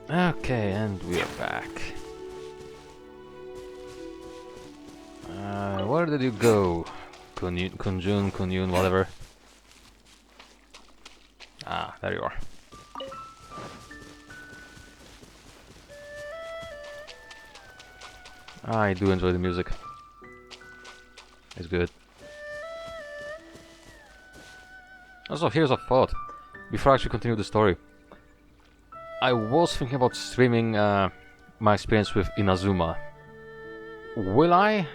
Okay, and we're back. Where did you go? Kunyun, whatever. Ah, there you are. I do enjoy the music. It's good. Also, here's a thought. Before I actually continue the story, I was thinking about streaming my experience with Inazuma. Will I?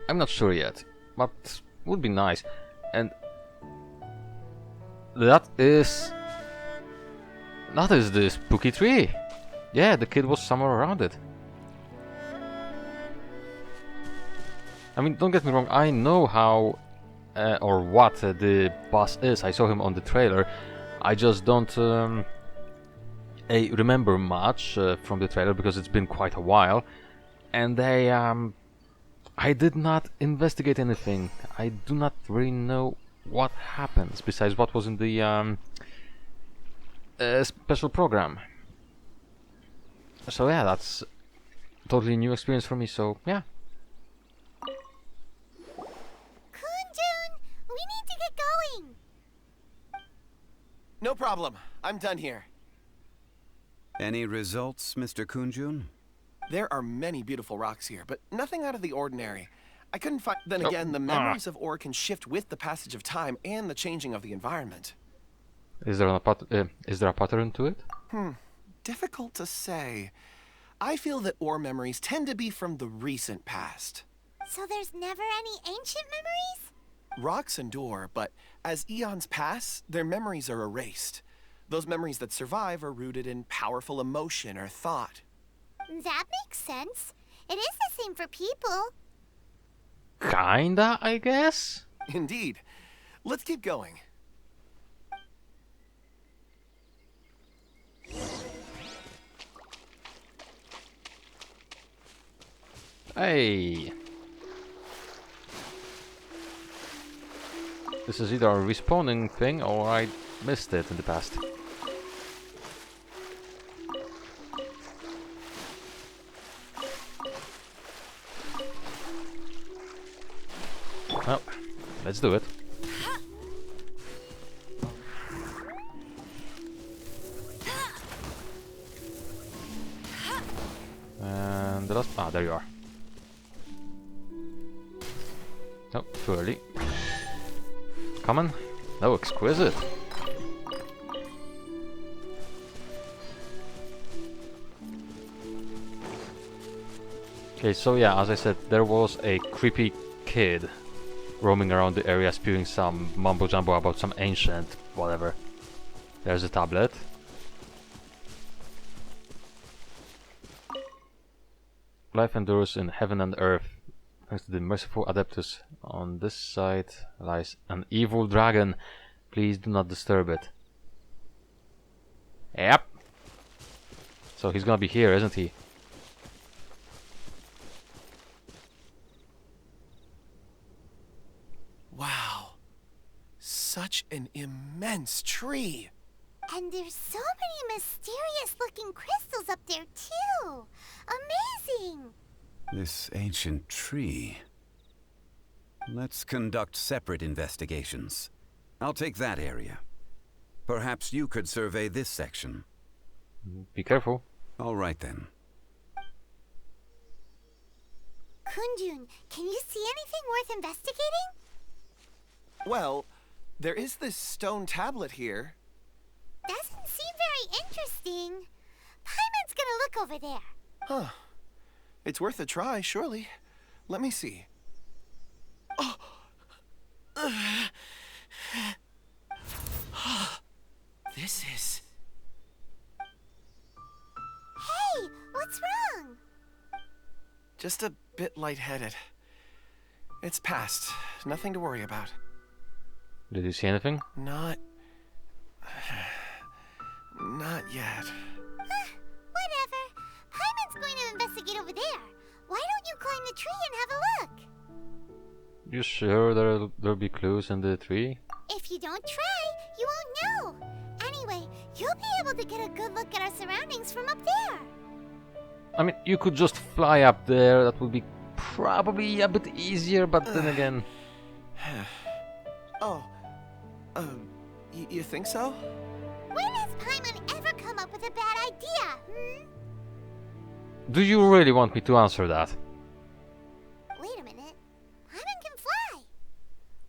I'm not sure yet, but would be nice. And that is the spooky tree. Yeah, the kid was somewhere around it. I mean, don't get me wrong, I know how or what the boss is. I saw him on the trailer. I just don't remember much from the trailer because it's been quite a while. And I did not investigate anything. I do not really know what happens besides what was in the special program. So yeah, that's totally new experience for me. So yeah. Kunjun, we need to get going. No problem. I'm done here. Any results, Mr. Kunjun? There are many beautiful rocks here, but nothing out of the ordinary. I couldn't find... Then again, the memories of ore can shift with the passage of time and the changing of the environment. Is there a pattern to it? Difficult to say. I feel that ore memories tend to be from the recent past. So there's never any ancient memories? Rocks endure, but as eons pass, their memories are erased. Those memories that survive are rooted in powerful emotion or thought. That makes sense. It is the same for people. Kinda, I guess? Indeed. Let's keep going. Hey! This is either a respawning thing or I missed it in the past. Well, let's do it. And the last... Ah, there you are. Oh, too early. Come on. Oh, exquisite. Okay, so yeah, as I said, there was a creepy kid roaming around the area spewing some mumbo jumbo about some ancient whatever. There's a tablet. Life endures in heaven and earth. Thanks to the merciful Adeptus. On this side lies an evil dragon. Please do not disturb it. Yep. So he's gonna be here, isn't he? Wow. Such an immense tree. And there's so many mysterious looking crystals up there too. Amazing. This ancient tree. Let's conduct separate investigations. I'll take that area. Perhaps you could survey this section. Be careful. All right then. Kunjun, can you see anything worth investigating? Well, there is this stone tablet here. Doesn't seem very interesting. Paimon's gonna look over there. Huh. It's worth a try, surely. Let me see. Oh! This is... Hey, what's wrong? just a bit lightheaded. It's past. Nothing to worry about. Did you see anything? Not yet. Whatever. Paimon's going to investigate over there. Why don't you climb the tree and have a look? You sure there'll be clues in the tree? If you don't try, you won't know. Anyway, You'll be able to get a good look at our surroundings from up there. I mean, you could just fly up there. That would be probably a bit easier, but then again... Oh, you think so? When has Paimon ever come up with a bad idea, hmm? Do you really want me to answer that? Wait a minute. Paimon can fly.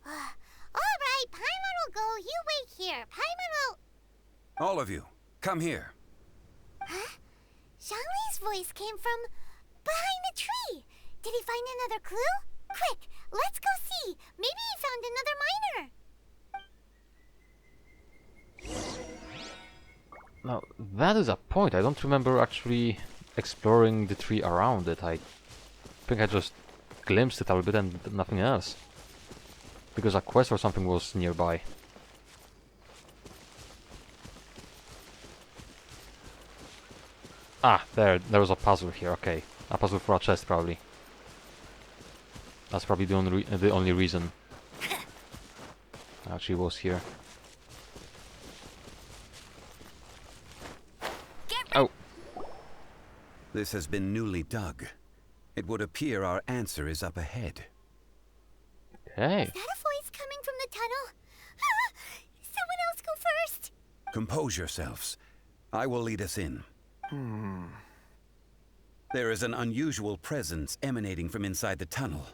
Alright, Paimon will go. You wait here. Paimon will... All of you, come here. Huh? Zhongli's voice came from behind the tree. Did he find another clue? Quick, let's go see. Maybe he found another miner. Now, that is a point. I don't remember actually exploring the tree around it. I think I just glimpsed it a little bit and nothing else. Because a quest or something was nearby. Ah, there was a puzzle here, okay. A puzzle for a chest, probably. That's probably the only reason. Actually was here. Oh. This has been newly dug. It would appear our answer is up ahead. Okay. Is that a voice coming from the tunnel? Someone else go first. Compose yourselves. I will lead us in. There is an unusual presence emanating from inside the tunnel.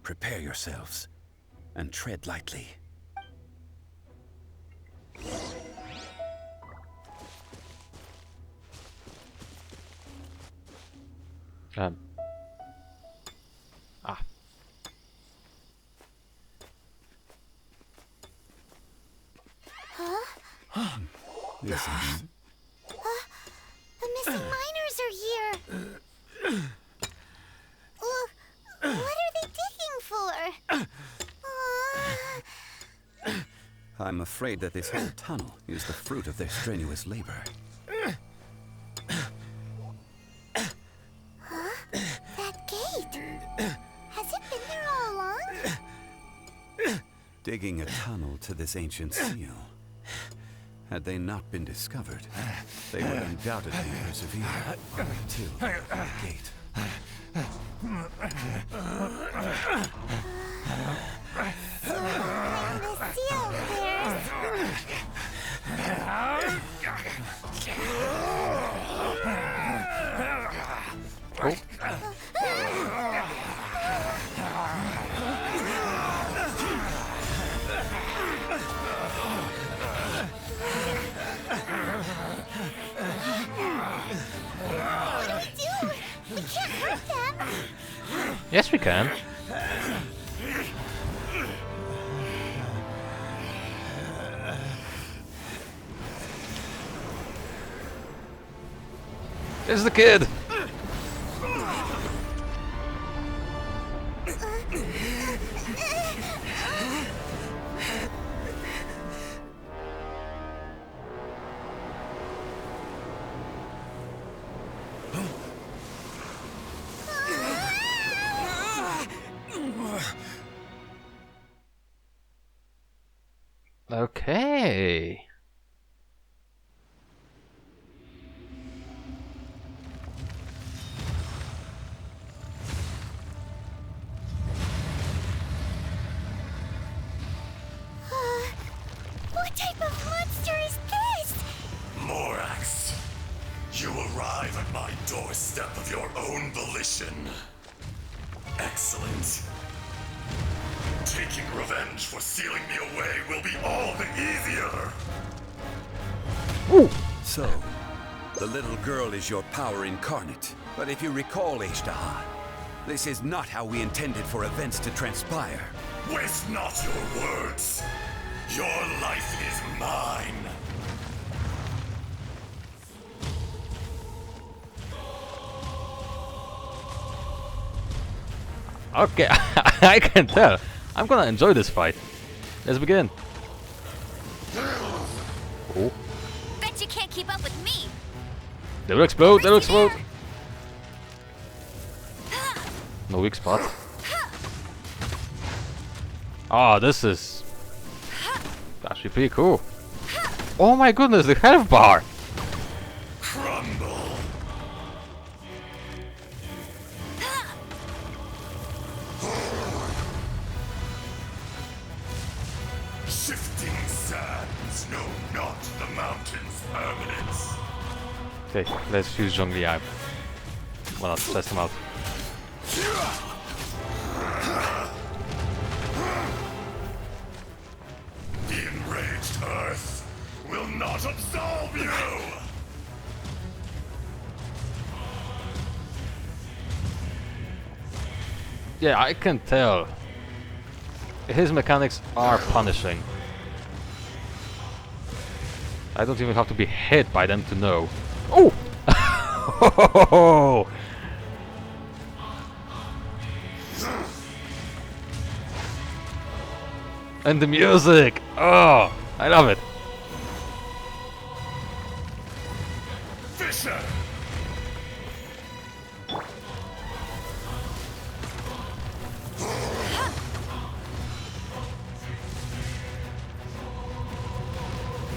Prepare yourselves and tread lightly. Ah. Huh? This is... The missing miners are here. What are they digging for? I'm afraid that this whole tunnel is the fruit of their strenuous labor. That gate. Has it been there all along? Digging a tunnel to this ancient seal. Had they not been discovered, they would undoubtedly persevere until the gate. The seal appears. What do we do? We can't hurt them. Yes, we can. It's the kid. Okay. What type of monster is this? Morax, you arrive at my doorstep of your own volition. Excellent. Taking revenge for sealing me away will be all the easier. Ooh. So, the little girl is your power incarnate. But if you recall, Ishtaha, this is not how we intended for events to transpire. Waste not your words. Your life is mine. Okay, I can tell. I'm gonna enjoy this fight. Let's begin. Oh, Bet you can't keep up with me. they will explode, they will explode. No weak spot. Ah, this is actually pretty cool. Oh my goodness, the health bar! Crumble. Shifting sands know not the mountain's permanence. Okay, let's use Zhongli Eye. Well, let's test him out. The enraged earth will not absolve you! Yeah, I can tell. His mechanics are punishing. I don't even have to be hit by them to know. Oh! And the music! Oh, I love it. Fisher!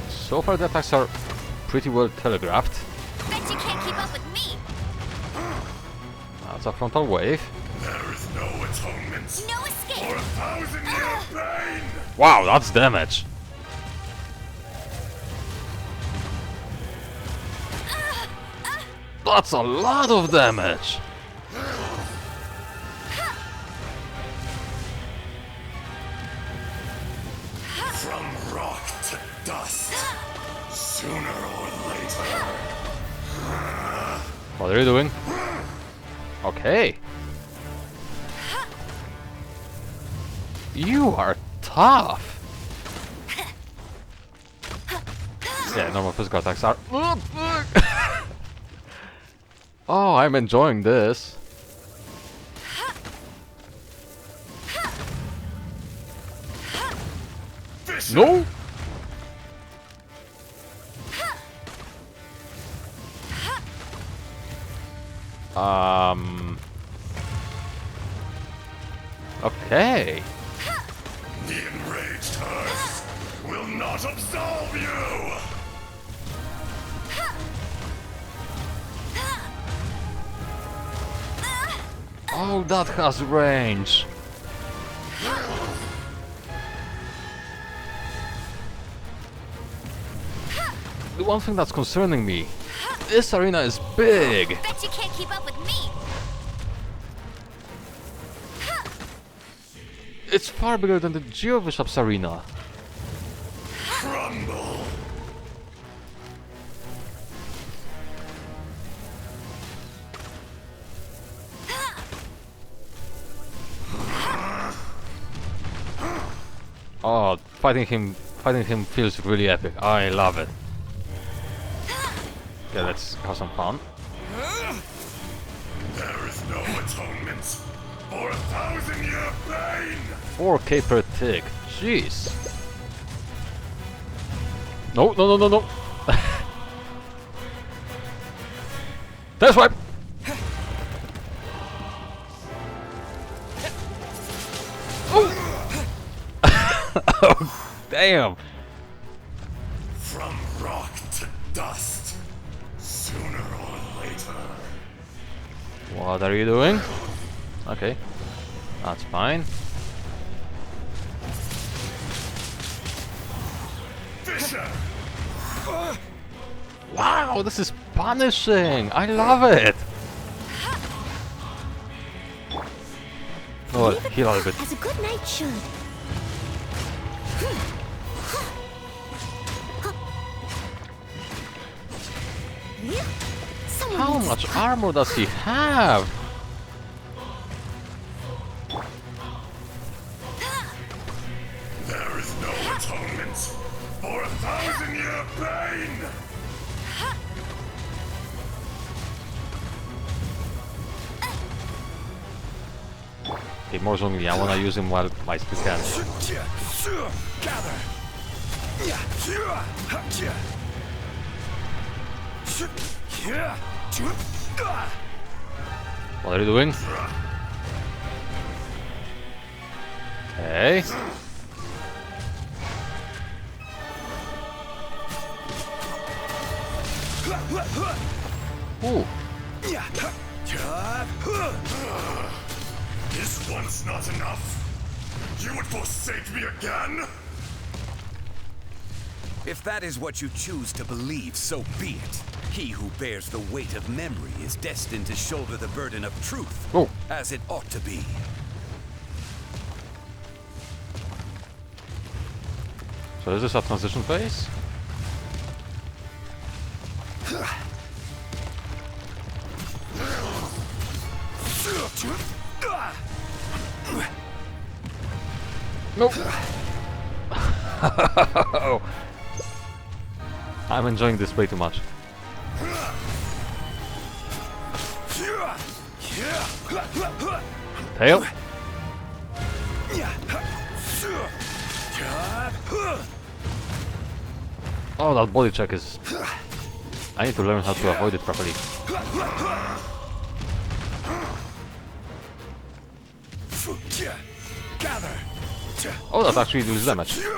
So far the attacks are pretty well telegraphed. Bet you can't keep up with me. That's a frontal wave. There is no atonement No for escape. 1,000-year pain! Wow, that's damage. That's a lot of damage. From rock to dust, sooner or later. What are you doing? Okay. You are tough. Yeah, normal physical attacks are... Oh, I'm enjoying this. Fisher! No? Okay. The enraged earth will not absolve you! Oh, that has range. The one thing that's concerning me, this arena is big. Bet you can't keep up with me. It's far bigger than the GeoBishop's arena. Crumble! Oh, fighting him feels really epic. I love it. Yeah, let's have some fun. There is no atonement for 1,000-year pain! 4k per tick. Jeez. No, no, no, no, no. That's right. Oh, damn. From rock to dust, sooner or later. What are you doing? Okay, that's fine. Fisher! Wow, this is punishing. I love it. Oh, heal a little bit. Has a good night should. How much armor does he have? There is no atonement for 1,000-year pain! Okay, more Zhongli. I wanna use him while I still can. Gather. What are you doing? Okay. Ooh. Is once not enough? You would forsake me again? If that is what you choose to believe, so be it. He who bears the weight of memory is destined to shoulder the burden of truth, Oh. as it ought to be. So is this a transition phase? Nope. I'm enjoying this way too much. Tail. Oh, that body check is... I need to learn how to avoid it properly. Oh, that actually deals damage. There is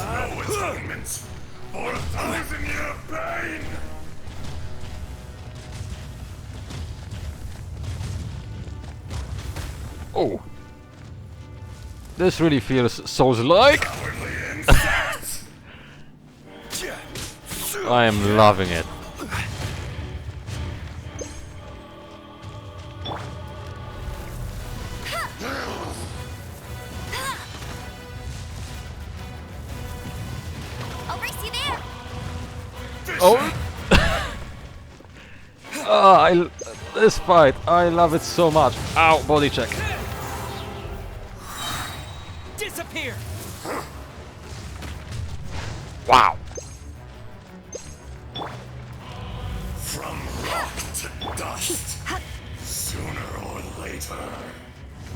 no atonement for 1,000-year pain! Oh. This really feels Souls-like. Cowardly insect! I am loving it. I'll race you there. Oh! Ah, this fight, I love it so much. Ow, body check. Disappear! Wow. From rock to dust, sooner or later,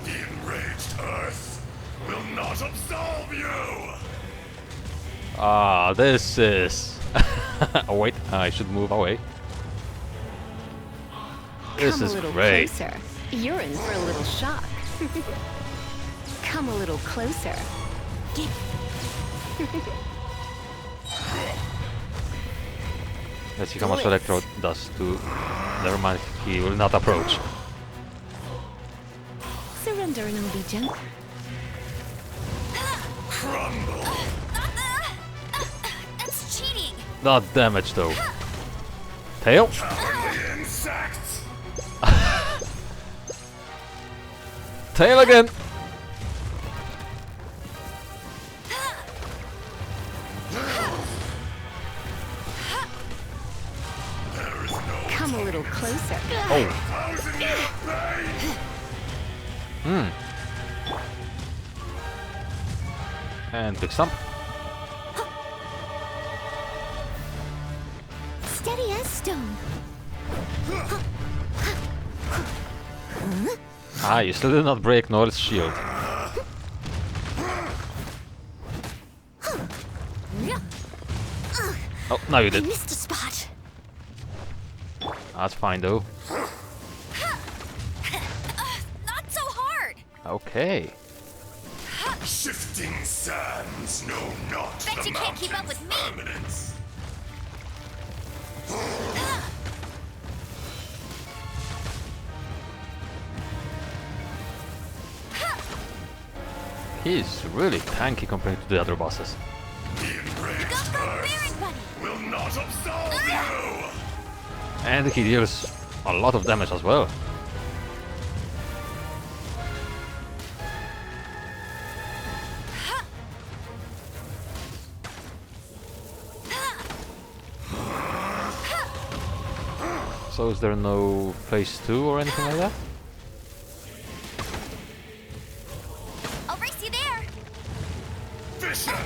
the enraged Earth will not absolve you! Ah, this is... Oh wait, I should move away. This Come is a little great. closer. You're in for a little shock. Come a little closer. Let's see how much Electro does to... Never mind, he will not approach. Surrender and I'll be gentle. Crumble! That's cheating. Not damage though. Tail? Cowardly insect! Tail again! There is no Come a little closer. Oh, 1,000-year pain! and big stump. Steady as stone. Ah, you still did not break North's shield. Oh, now you I did. missed a spot. That's fine though. Not so hard. Okay. Shifting sands know not Bet the you can't keep up mountain's with me. permanence. He's really tanky compared to the other bosses. The enraged Go for Earth Baron Buddy. will not absolve you! And he deals a lot of damage as well. So is there no phase 2 or anything like that? I'll race you there. Fisher!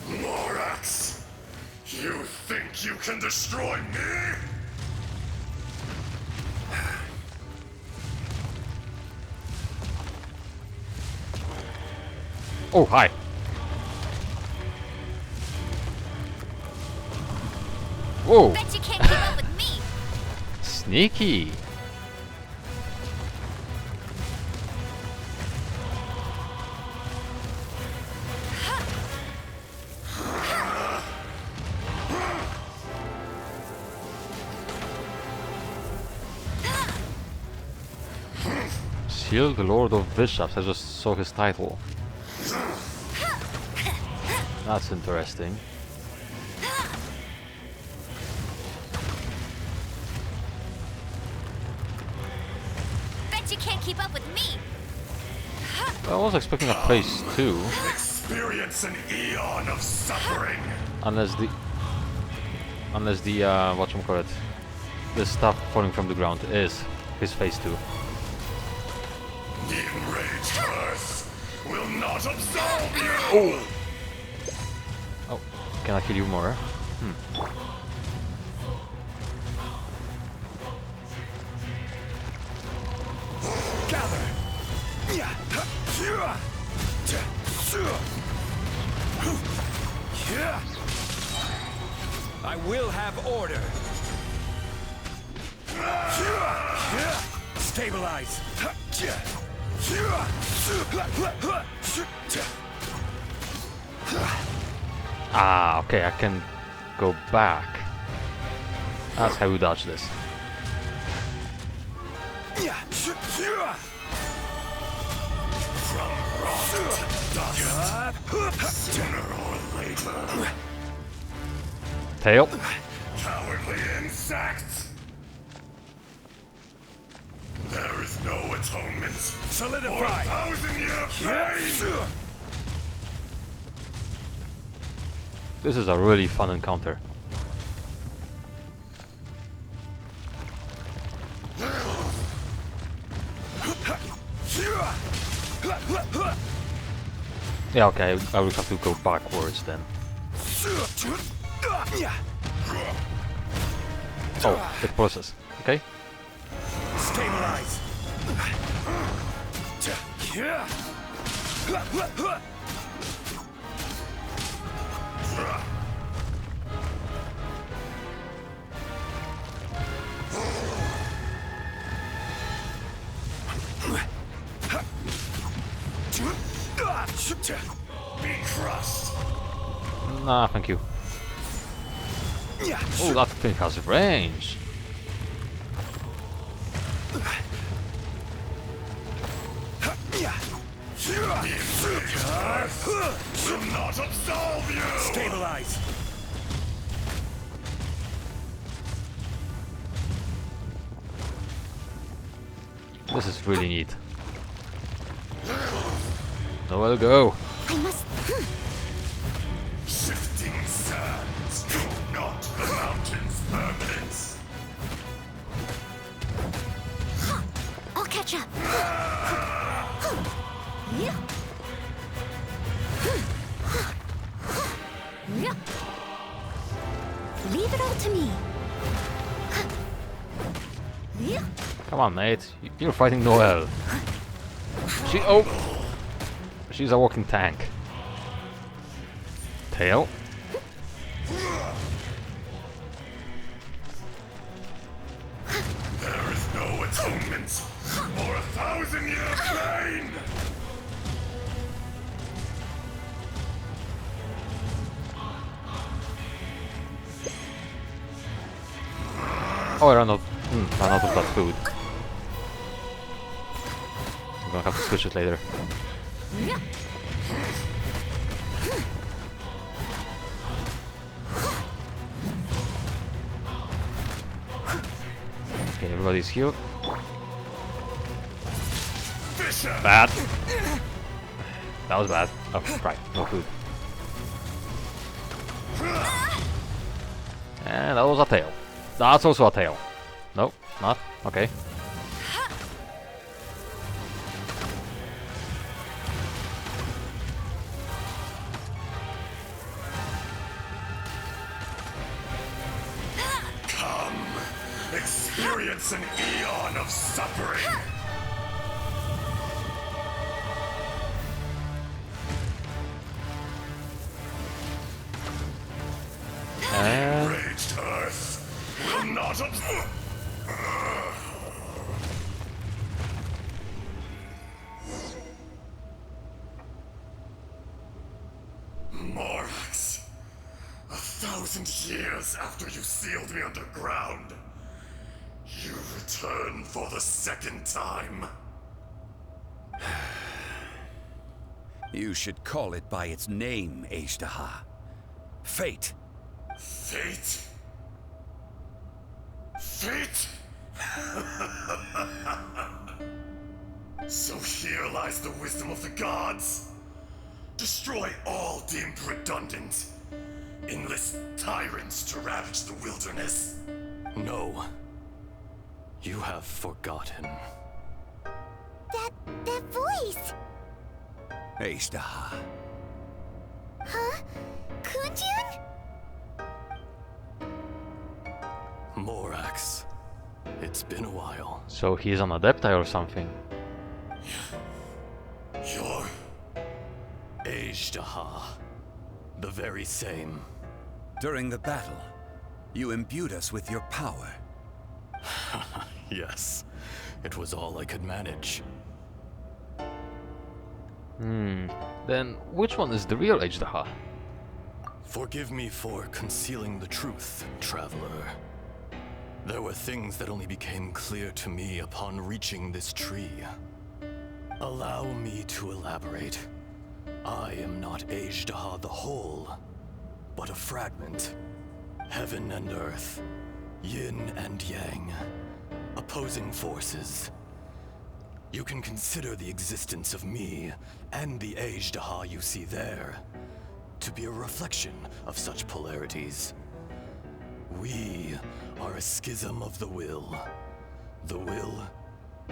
Morax! You think you can destroy me? Oh, hi. Whoa, Bet you can't keep up with me. sneaky. Seal, the Lord of Bishops. I just saw his title. That's interesting. Bet you can't keep up with me. I was expecting a place too. Experience an eon of suffering. Unless the whatchamacallit, the stuff falling from the ground is his face too. The enraged earth will not absolve you. Oh, can I kill you more? Gather. I will have order. Stabilize. Ah, okay, I can go back. That's how we dodge this. From rock to dust. Sooner or later. Tail. Cowardly insects. There is no atonement for Solidify. 1,000-year pain. This is a really fun encounter. Yeah, okay, I will have to go backwards then. Oh, it process. Okay. Stabilize. Be crushed. Nah, thank you. Oh, that thing has range. Will not absolve you. Stabilize. This is really neat. Nowhere to go. I must. Shifting sands do not the mountain's permanence. I'll catch up. Leave it all to me. Come on, mate. You're fighting Noelle. She's a walking tank. Tail. There is no atonement for 1,000-year pain. Oh, I ran out of that food. I'm gonna have to switch it later. Okay, everybody's healed. Bad. That was bad. Oh, right, no food. And that was a tail. That's also a tail. Nope, not. Okay. Come, experience an eon of suffering. And Enraged earth will not absorb. Morax, 1,000 years after you sealed me underground, you return for the second time. You should call it by its name, Ejdaha. Fate. Fate? Fate? So here lies the wisdom of the gods. Destroy all deemed redundant. Enlist tyrants to ravage the wilderness. No. You have forgotten. That voice! Ejdaha. Huh? Kunjun? Morax. It's been a while. So he's an adepti or something. You're... Ejdaha. The very same. During the battle, you imbued us with your power. Yes. It was all I could manage. Then which one is the real Ejdaha? Forgive me for concealing the truth, traveler. There were things that only became clear to me upon reaching this tree. Allow me to elaborate. I am not Ejdaha the whole, but a fragment. Heaven and earth, yin and yang, opposing forces. You can consider the existence of me and the Ejdaha you see there to be a reflection of such polarities. We are a schism of the will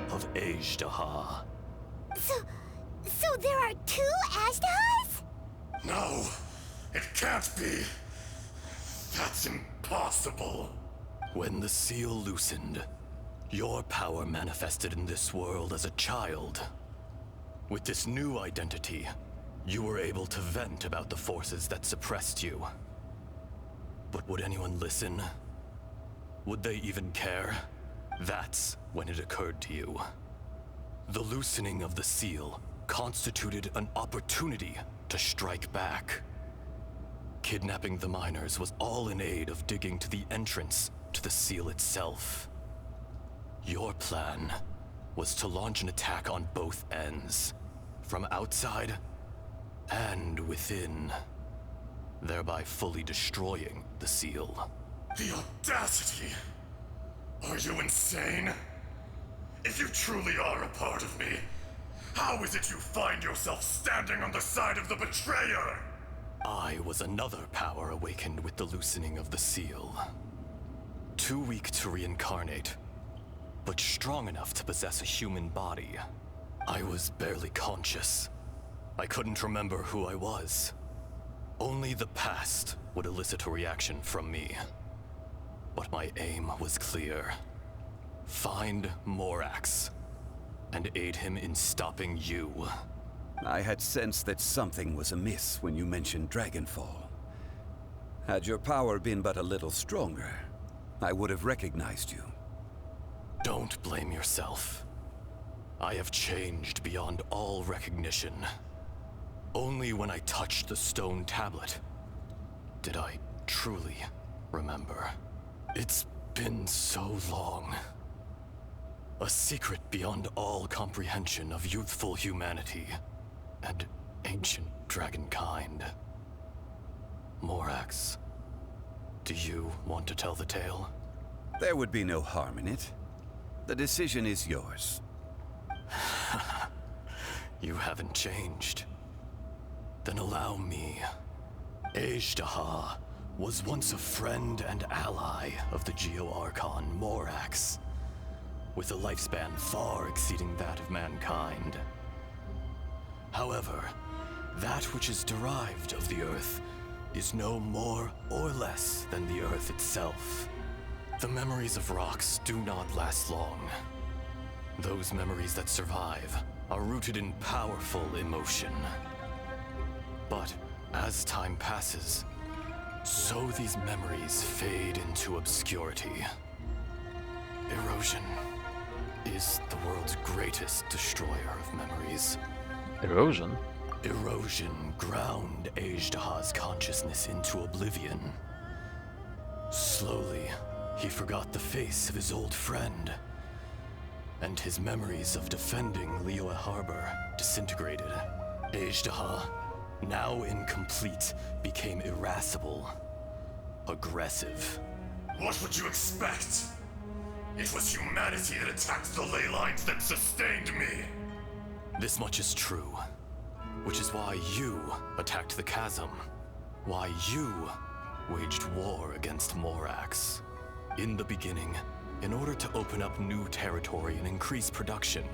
of Ejdaha. So there are two Ashdahas? No, it can't be. That's impossible. When the seal loosened, your power manifested in this world as a child. With this new identity, you were able to vent about the forces that suppressed you. But would anyone listen? Would they even care? That's when it occurred to you. The loosening of the seal constituted an opportunity to strike back. Kidnapping the miners was all in aid of digging to the entrance to the seal itself. Your plan was to launch an attack on both ends, from outside and within, thereby fully destroying the seal. The audacity! Are you insane? If you truly are a part of me, how is it you find yourself standing on the side of the betrayer? I was another power awakened with the loosening of the seal. Too weak to reincarnate, but strong enough to possess a human body. I was barely conscious. I couldn't remember who I was. Only the past would elicit a reaction from me. But my aim was clear. Find Morax, and aid him in stopping you. I had sensed that something was amiss when you mentioned Dragonfall. Had your power been but a little stronger, I would have recognized you. Don't blame yourself. I have changed beyond all recognition. Only when I touched the stone tablet did I truly remember. It's been so long. A secret beyond all comprehension of youthful humanity and ancient dragonkind. Morax, do you want to tell the tale? There would be no harm in it. The decision is yours. You haven't changed. Then allow me. Ejdaha was once a friend and ally of the Geo-Archon Morax, with a lifespan far exceeding that of mankind. However, that which is derived of the Earth is no more or less than the Earth itself. The memories of rocks do not last long. Those memories that survive are rooted in powerful emotion. But as time passes, so these memories fade into obscurity. Erosion is the world's greatest destroyer of memories. Erosion? Erosion ground Ejdaha's consciousness into oblivion. Slowly, he forgot the face of his old friend, and his memories of defending Liyue Harbor disintegrated. Ajdaha, now incomplete, became irascible, aggressive. What would you expect? It was humanity that attacked the ley lines that sustained me. This much is true, which is why you attacked the chasm, why you waged war against Morax. In the beginning, in order to open up new territory and increase production,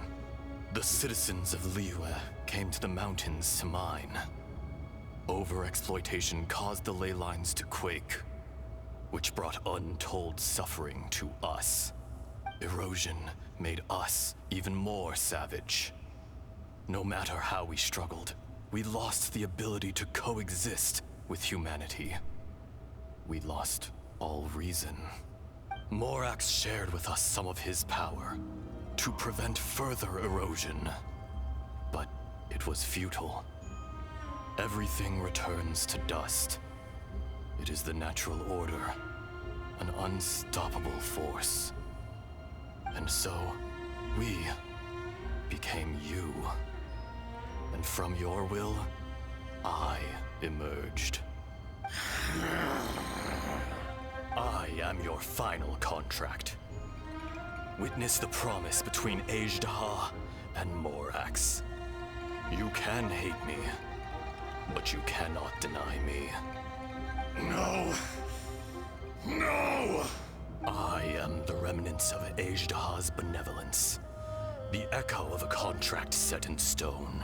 the citizens of Liyue came to the mountains to mine. Overexploitation caused the ley lines to quake, which brought untold suffering to us. Erosion made us even more savage. No matter how we struggled, we lost the ability to coexist with humanity. We lost all reason. Morax shared with us some of his power to prevent further erosion, but it was futile. Everything returns to dust. It is the natural order, an unstoppable force. And so, we became you. And from your will, I emerged. I am your final contract. Witness the promise between Ajdaha and Morax. You can hate me, but you cannot deny me. No. No! I am the remnants of Ajdaha's benevolence, the echo of a contract set in stone.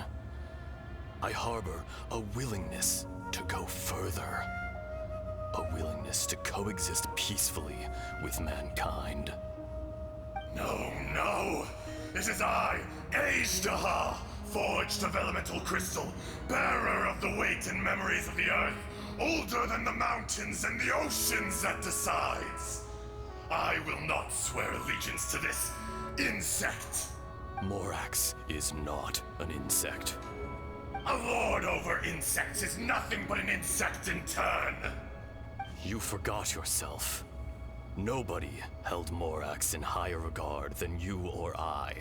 I harbor a willingness to go further, a willingness to coexist peacefully with mankind. No, no! It is I, Ajdaha, forged of elemental crystal, bearer of the weight and memories of the earth, older than the mountains and the oceans that decides. I will not swear allegiance to this insect. Morax is not an insect. A lord over insects is nothing but an insect in turn. You forgot yourself. Nobody held Morax in higher regard than you or I.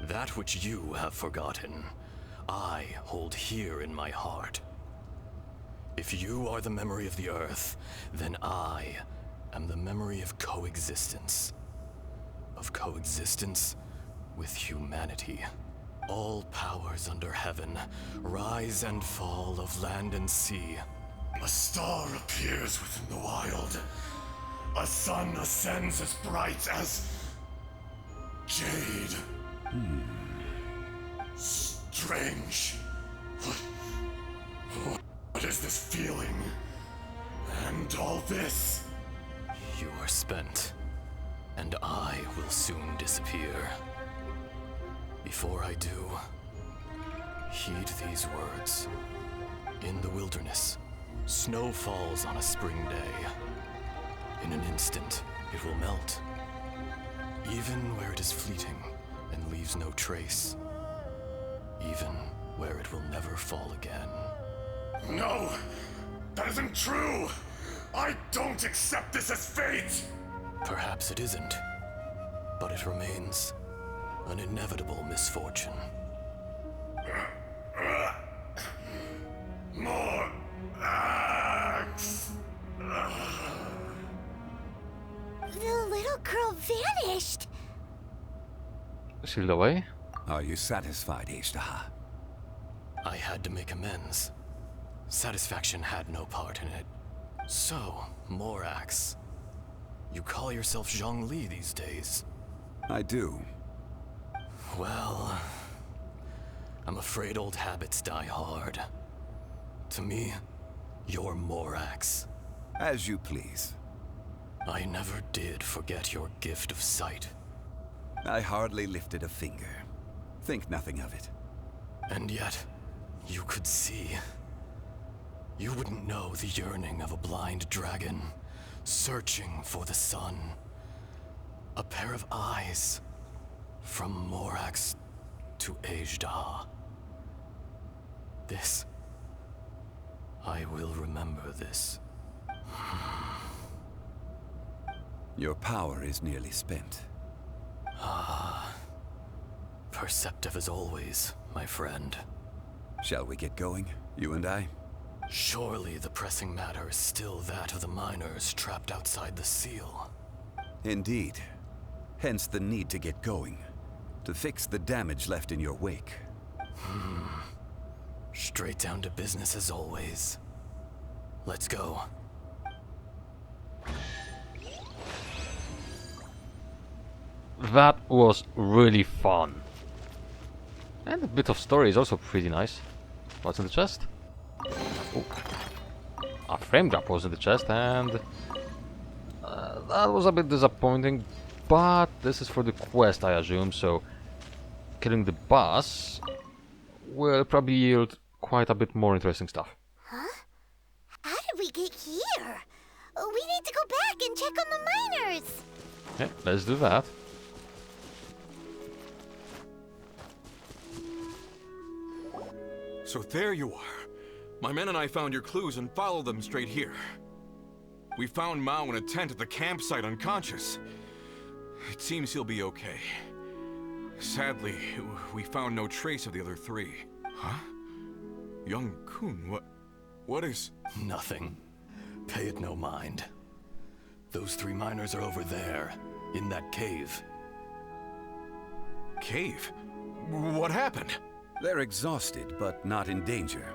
That which you have forgotten, I hold here in my heart. If you are the memory of the Earth, then I am the memory of coexistence. Of coexistence with humanity. All powers under heaven, rise and fall of land and sea. A star appears within the wild. A sun ascends as bright as jade. Strange. What is this feeling? And all this? You are spent, and I will soon disappear. Before I do, heed these words. In the wilderness, snow falls on a spring day. In an instant, it will melt. Even where it is fleeting and leaves no trace. Even where it will never fall again. No! That isn't true! I don't accept this as fate! Perhaps it isn't, but it remains an inevitable misfortune. More axe! The little girl vanished. Sealed away? Are you satisfied, Ajdaha? I had to make amends. Satisfaction had no part in it. So, Morax, you call yourself Zhongli these days? I do. Well, I'm afraid old habits die hard. To me, you're Morax. As you please. I never did forget your gift of sight. I hardly lifted a finger. Think nothing of it. And yet, you could see. You wouldn't know the yearning of a blind dragon, searching for the sun. A pair of eyes, from Morax to Ajdaha. This. I will remember this. Your power is nearly spent. Perceptive as always, my friend. Shall we get going, you and I? Surely the pressing matter is still that of the miners trapped outside the seal. Indeed. Hence the need to get going. To fix the damage left in your wake. Straight down to business as always. Let's go. That was really fun. And a bit of story is also pretty nice. What's in the chest? Oh. A frame drop was in the chest, and that was a bit disappointing. But this is for the quest, I assume, so killing the boss will probably yield quite a bit more interesting stuff. Huh? How did we get here? We need to go back and check on the miners. Yeah, let's do that. So there you are. My men and I found your clues and followed them straight here. We found Mao in a tent at the campsite unconscious. It seems he'll be okay. Sadly, we found no trace of the other three. Huh? Young Kun, what is... Nothing. Pay it no mind. Those three miners are over there, in that cave. Cave? What happened? They're exhausted, but not in danger.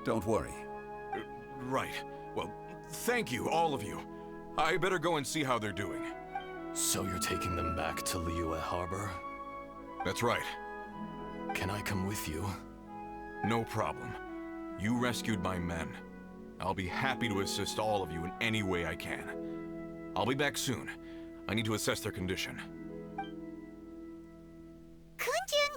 Don't worry. Right. Well, thank you, all of you. I better go and see how they're doing. So you're taking them back to Liyue Harbor? That's right. Can I come with you? No problem. You rescued my men. I'll be happy to assist all of you in any way I can. I'll be back soon. I need to assess their condition. Kunjun,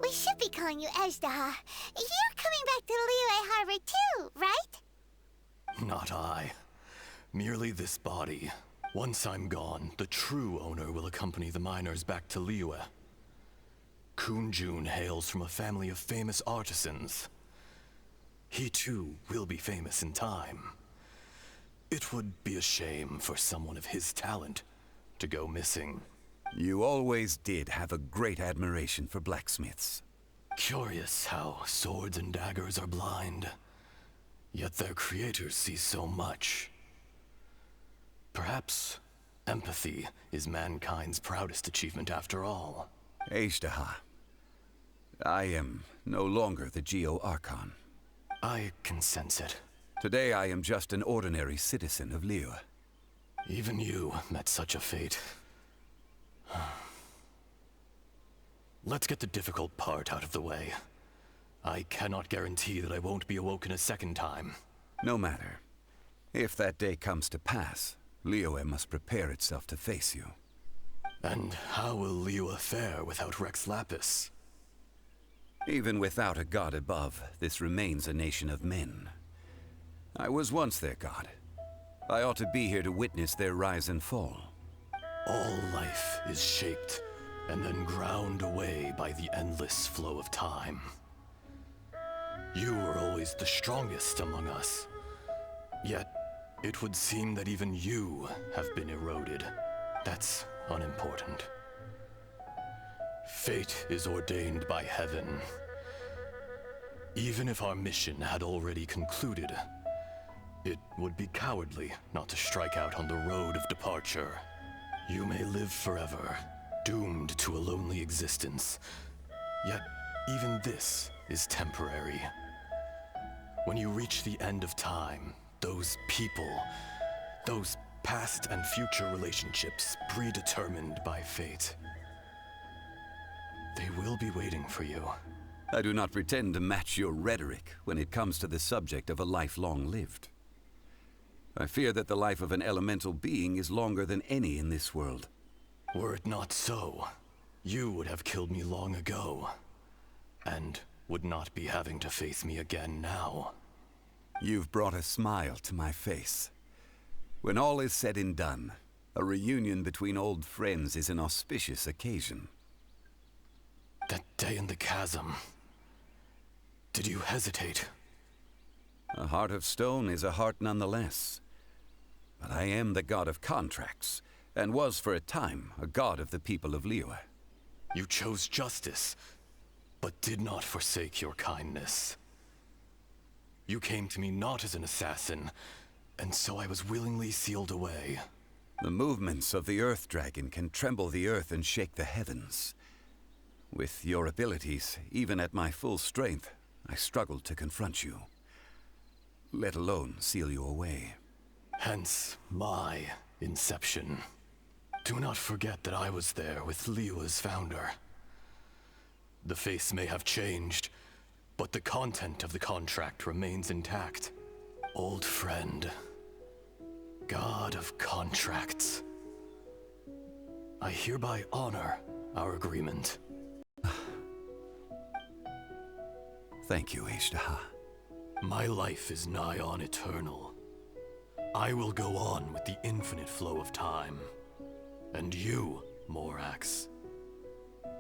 we should be calling you Ezdaha. You're coming back to Liyue Harbor too, right? Not I. Merely this body. Once I'm gone, the true owner will accompany the miners back to Liyue. Kunjun hails from a family of famous artisans. He too will be famous in time. It would be a shame for someone of his talent to go missing. You always did have a great admiration for blacksmiths. Curious how swords and daggers are blind, yet their creators see so much. Perhaps empathy is mankind's proudest achievement after all. Ezdaha, I am no longer the Geo-Archon. I can sense it. Today I am just an ordinary citizen of Liyue. Even you met such a fate. Let's get the difficult part out of the way. I cannot guarantee that I won't be awoken a second time. No matter. If that day comes to pass, Liyue must prepare itself to face you. And how will Liyue fare without Rex Lapis? Even without a god above, this remains a nation of men. I was once their god. I ought to be here to witness their rise and fall. All life is shaped and then ground away by the endless flow of time. You were always the strongest among us. Yet, it would seem that even you have been eroded. That's unimportant. Fate is ordained by heaven. Even if our mission had already concluded, it would be cowardly not to strike out on the road of departure. You may live forever, doomed to a lonely existence. Yet, even this is temporary. When you reach the end of time, those people, those past and future relationships predetermined by fate, they will be waiting for you. I do not pretend to match your rhetoric when it comes to the subject of a life long lived. I fear that the life of an elemental being is longer than any in this world. Were it not so, you would have killed me long ago, and would not be having to face me again now. You've brought a smile to my face. When all is said and done, a reunion between old friends is an auspicious occasion. That day in the chasm, did you hesitate? A heart of stone is a heart nonetheless. But I am the god of contracts, and was for a time a god of the people of Liyue. You chose justice, but did not forsake your kindness. You came to me not as an assassin, and so I was willingly sealed away. The movements of the Earth Dragon can tremble the earth and shake the heavens. With your abilities, even at my full strength, I struggled to confront you, let alone seal you away. Hence my inception. Do not forget that I was there with Liyue's founder. The face may have changed, but the content of the contract remains intact. Old friend, God of contracts, I hereby honor our agreement. Thank you, Ashtaha. My life is nigh on eternal. I will go on with the infinite flow of time. And you, Morax,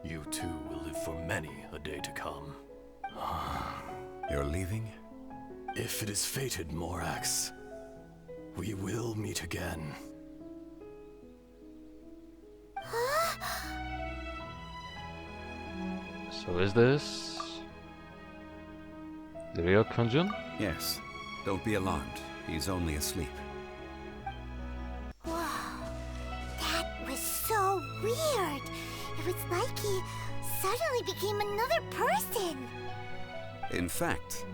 you too will live for many a day to come. You're leaving? If it is fated, Morax, we will meet again. So is this the real Kunjun? Yes. Don't be alarmed. He's only asleep. That was so weird. It was like he suddenly became another person. In fact,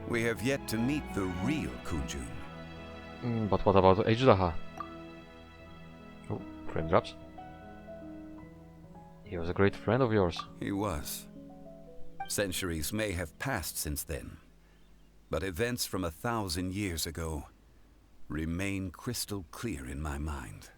we have yet to meet the real Kunjun. But what about Ejdaha? Oh, frame drops. He was a great friend of yours. He was. Centuries may have passed since then, but events from 1,000 years ago remain crystal clear in my mind.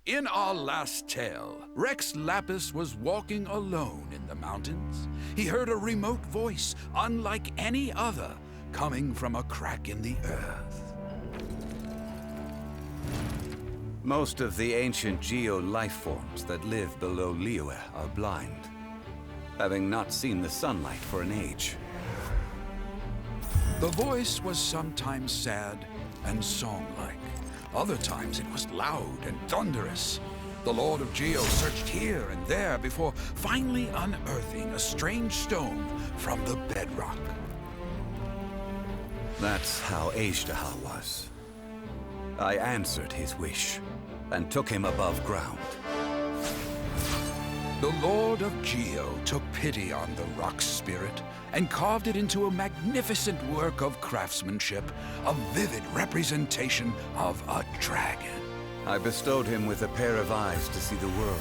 In our last tale, Rex Lapis was walking alone in the mountains. He heard a remote voice, unlike any other, coming from a crack in the earth. Most of the ancient geo-life forms that live below Liyue are blind, having not seen the sunlight for an age. The voice was sometimes sad and song-like. Other times it was loud and thunderous. The Lord of Geo searched here and there before finally unearthing a strange stone from the bedrock. That's how Ejdaha was. I answered his wish and took him above ground. The Lord of Geo took pity on the rock spirit and carved it into a magnificent work of craftsmanship, a vivid representation of a dragon. I bestowed him with a pair of eyes to see the world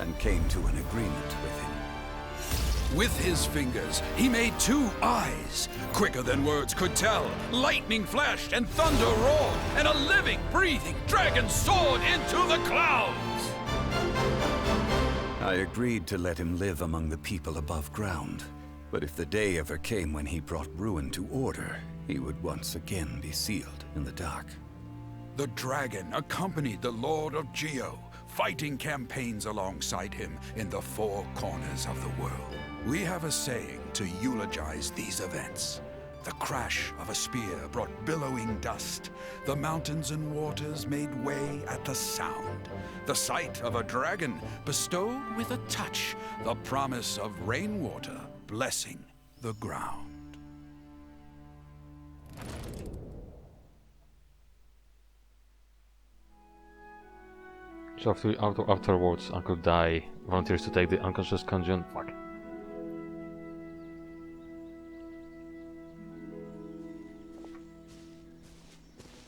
and came to an agreement with him. With his fingers, he made 2 eyes, quicker than words could tell. Lightning flashed and thunder roared, and a living, breathing dragon soared into the clouds. I agreed to let him live among the people above ground. But if the day ever came when he brought ruin to order, he would once again be sealed in the dark. The dragon accompanied the Lord of Geo, fighting campaigns alongside him in the 4 corners of the world. We have a saying to eulogize these events. The crash of a spear brought billowing dust. The mountains and waters made way at the sound. The sight of a dragon bestowed with a touch the promise of rainwater blessing the ground. So afterwards, Uncle Dai volunteers to take the unconscious Kunjun. Fuck.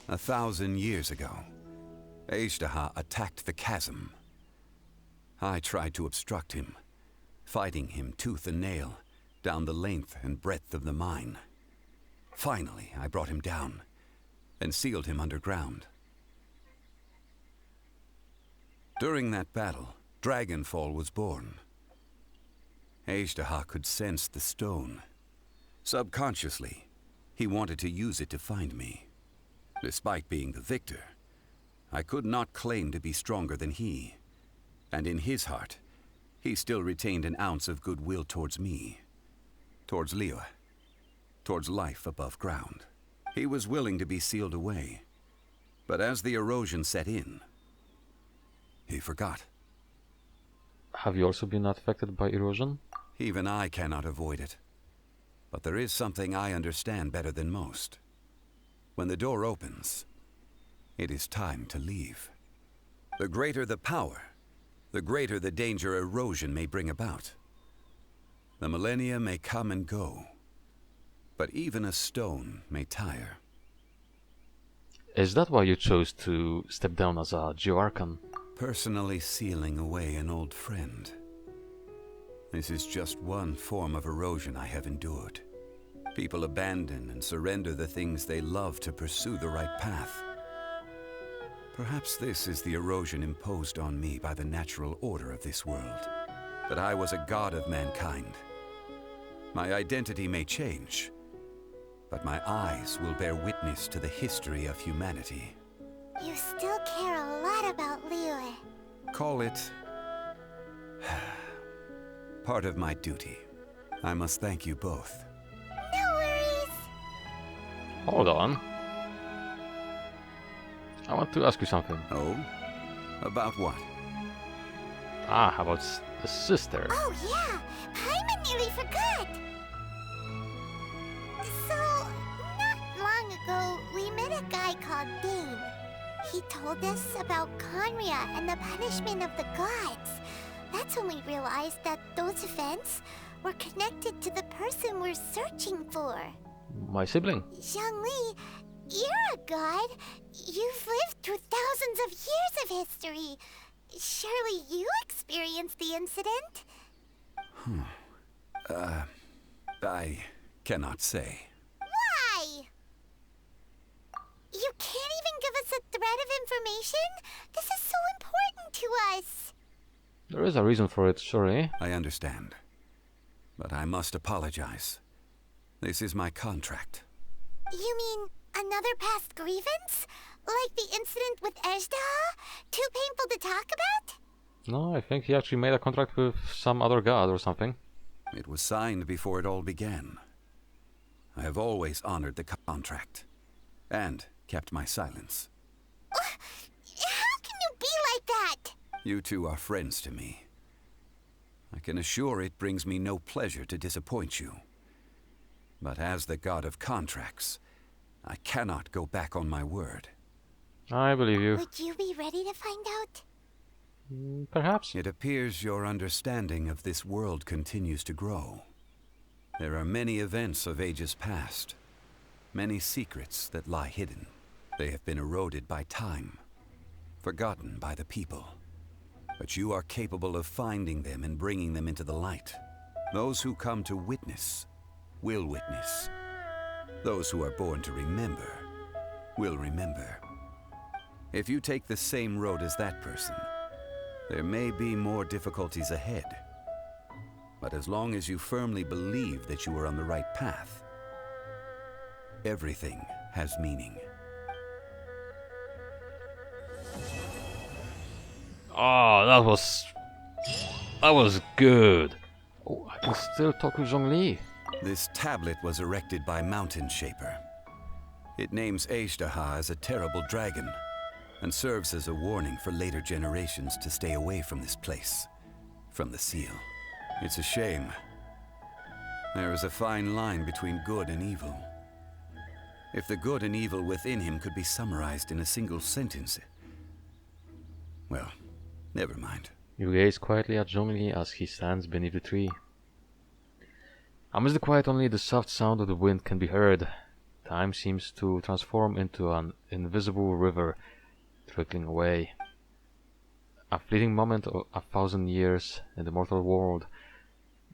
A 1,000 years ago, Ejdaha attacked the chasm. I tried to obstruct him, fighting him tooth and nail down the length and breadth of the mine. Finally, I brought him down and sealed him underground. During that battle, Dragonfall was born. Ejdaha could sense the stone. Subconsciously, he wanted to use it to find me. Despite being the victor, I could not claim to be stronger than he. And in his heart, he still retained an ounce of goodwill towards me, towards Liyue, towards life above ground. He was willing to be sealed away, but as the erosion set in, he forgot. Have you also been affected by erosion? Even I cannot avoid it. But there is something I understand better than most. When the door opens, it is time to leave. The greater the power, the greater the danger erosion may bring about. The millennia may come and go, but even a stone may tire. Is that why you chose to step down as a Geoarchon? Personally sealing away an old friend. This is just one form of erosion I have endured. People abandon and surrender the things they love to pursue the right path. Perhaps this is the erosion imposed on me by the natural order of this world. That I was a god of mankind. My identity may change, but my eyes will bear witness to the history of humanity. You still care a lot about Liyue. Call it part of my duty. I must thank you both. No worries. Hold on. I want to ask you something. Oh? About what? Ah, about the sister. Oh yeah, Paimon nearly forgot. So, not long ago, we met a guy called Dane. He told us about Conria and the punishment of the gods. That's when we realized that those events were connected to the person we're searching for. My sibling. Zhongli, you're a god. You've lived through thousands of years of history. Surely you experienced the incident? I cannot say. Why? You can't even give us a thread of information? This is so important to us. There is a reason for it, sorry. I understand. But I must apologize. This is my contract. You mean another past grievance? Like the incident with Ejdaha? Too painful to talk about? No, I think he actually made a contract with some other god or something. It was signed before it all began. I have always honored the contract. And kept my silence. How can you be like that? You two are friends to me. I can assure it brings me no pleasure to disappoint you. But as the god of contracts, I cannot go back on my word. I believe you. Would you be ready to find out? Perhaps. It appears your understanding of this world continues to grow. There are many events of ages past, many secrets that lie hidden. They have been eroded by time, forgotten by the people. But you are capable of finding them and bringing them into the light. Those who come to witness will witness. Those who are born to remember will remember. If you take the same road as that person, there may be more difficulties ahead. But as long as you firmly believe that you are on the right path, everything has meaning. Oh, that was good. Oh, I can still talk with Zhongli. This tablet was erected by Mountain Shaper. It names Ejdaha as a terrible dragon, and serves as a warning for later generations to stay away from this place, from the seal. It's a shame. There is a fine line between good and evil. If the good and evil within him could be summarized in a single sentence... Well, never mind. You gaze quietly at Zhongli as he stands beneath the tree. Amidst the quiet, only the soft sound of the wind can be heard. Time seems to transform into an invisible river, trickling away. A fleeting moment of 1,000 years in the mortal world.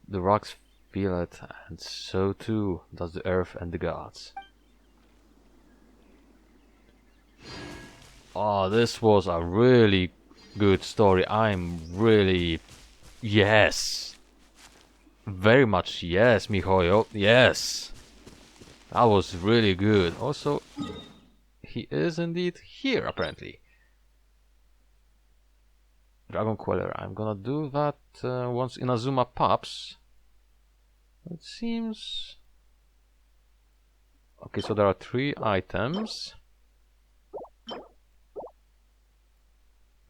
The rocks feel it, and so too does the earth and the gods. Oh, this was a really good story. I'm really... Yes! Very much yes, Mihoyo. Yes! That was really good. Also, he is indeed here, apparently. Dragon Queller. I'm gonna do that once Inazuma pops. It seems... Okay, so there are 3 items.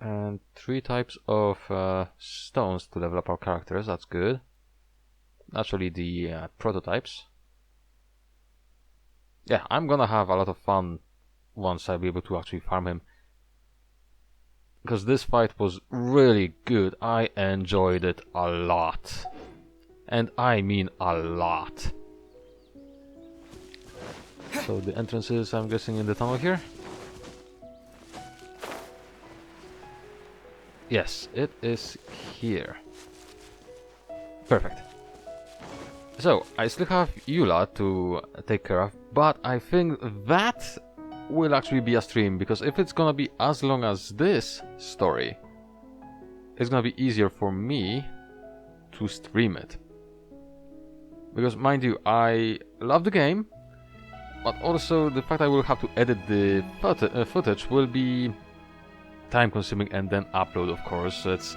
And 3 types of stones to level up our characters, that's good. Actually, the prototypes. Yeah, I'm gonna have a lot of fun once I'll be able to actually farm him. Because this fight was really good. I enjoyed it a lot. And I mean a lot. So the entrance is, I'm guessing, in the tunnel here. Yes, it is here. Perfect. So, I still have Eula to take care of, but I think that will actually be a stream, because if it's gonna be as long as this story, it's gonna be easier for me to stream it. Because, mind you, I love the game, but also the fact I will have to edit the footage will be time consuming, and then upload, of course. It's,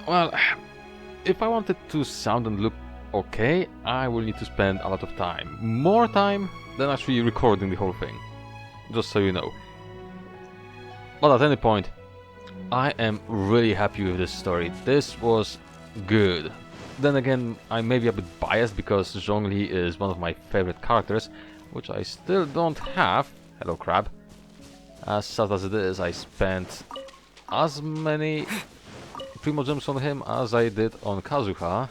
well, if I want it to sound and look okay, I will need to spend a lot of time. More time than actually recording the whole thing. Just so you know. But at any point, I am really happy with this story. This was good. Then again, I may be a bit biased because Zhongli is one of my favorite characters, which I still don't have. Hello, crab. As sad as it is, I spent as many Primo Gems on him as I did on Kazuha.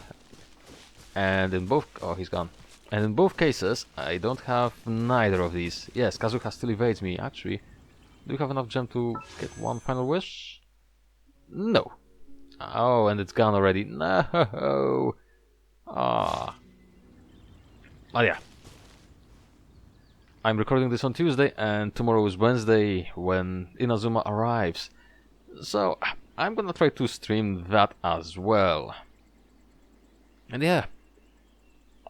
And in both... oh, he's gone. And in both cases, I don't have neither of these. Yes, Kazuha still evades me, actually. Do you have enough gem to get one final wish? No. Oh, and it's gone already. No! Ah. Oh, yeah. I'm recording this on Tuesday, and tomorrow is Wednesday when Inazuma arrives. So, I'm gonna try to stream that as well. And yeah,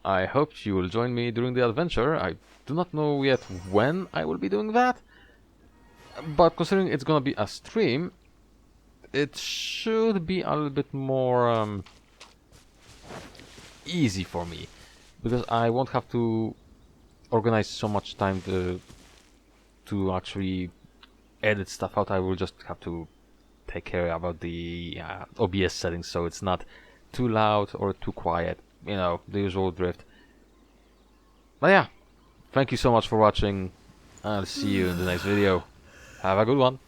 I hope you will join me during the adventure. I do not know yet when I will be doing that, but considering it's gonna be a stream, it should be a little bit more easy for me, because I won't have to organize so much time to actually edit stuff out. I will just have to take care about the OBS settings, so it's not too loud or too quiet, you know, the usual drift. But yeah, thank you so much for watching. I'll see you in the next video. Have a good one.